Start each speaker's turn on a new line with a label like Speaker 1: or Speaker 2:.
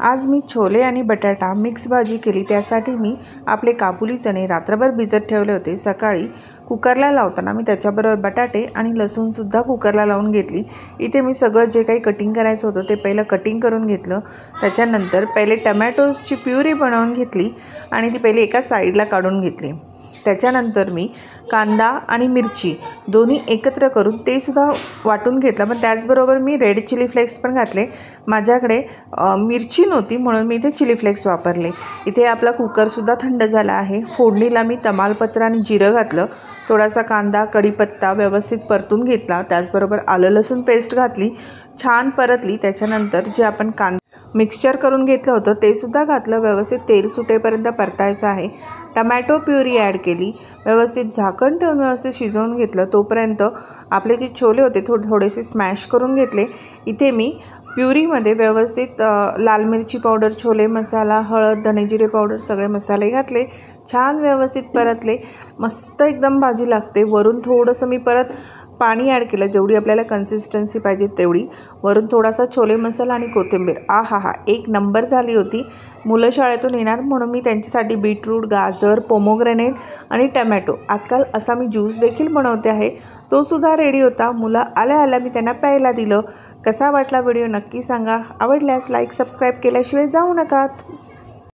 Speaker 1: आज मी छोले आणि बटाटा मिक्स भाजी केली। त्यासाठी मी आपले काबुली चणे रात्रभर भिजत ठेवले होते। सकाळी कुकरला लावताना मी त्याच्याबरोबर बटाटे आणि लसूण सुद्धा कुकरला लावून घेतली। इथे मी सगळं जे काही कटिंग करायचं होतं ते पहिलं कटिंग करून घेतलं। त्याच्यानंतर पहिले टोमॅटोची प्युरी बनवून घेतली आणि ती पहिले एका साईडला काढून घेतली। त्याच्यानंतर मी कांदा आणि मिरची दोन्ही एकत्र करून ते सुद्धा वाटून घेतलं। पण त्याचबरोबर मी रेड चिली फ्लेक्स पण घातले। माझ्याकडे मिरची नव्हती म्हणून मी इथे चिली फ्लेक्स वापरले। इथे आपला कुकर सुद्धा थंड झाला आहे। फोडणीला मी तमालपत्र आणि जिरं घातलं। थोडासा कांदा कढीपत्ता व्यवस्थित परतून घेतला। त्याचबरोबर आलं लसूण पेस्ट घातली, छान परतली। त्याच्यानंतर जे आपण मिक्सचर करून घेतलं होतं ते सुद्धा घातलं। व्यवस्थित तेल सुटेपर्यंत परतायचं आहे। टमॅटो प्युरी ॲड केली, व्यवस्थित झाकण ठेवून व्यवस्थित शिजवून घेतलं। तोपर्यंत आपले जे छोले होते थोडेसे स्मॅश करून घेतले। इथे मी प्युरीमध्ये व्यवस्थित लाल मिरची पावडर, छोले मसाला, हळद, धणेजिरे पावडर सगळे मसाले घातले, छान व्यवस्थित परतले। मस्त एकदम भाजी लागते। वरून थोडंसं मी परत पाणी ॲड केलं, जेवढी आपल्याला कन्सिस्टन्सी पाहिजे तेवढी। वरून थोडासा छोले मसाला आणि कोथिंबीर। आहा, एक नंबर झाली होती। मुलं शाळेतून येणार म्हणून मी त्यांच्यासाठी बीटरूट, गाजर, पोमोग्रेनेट आणि टमॅटो आजकाल असा मी ज्यूस देखील बनवते आहे, तो सुद्धा रेडी होता। मुलं आल्या मी त्यांना प्यायला दिलं। कसा वाटला व्हिडिओ नक्की सांगा। आवडल्यास लाईक सबस्क्राईब केल्याशिवाय जाऊ नका।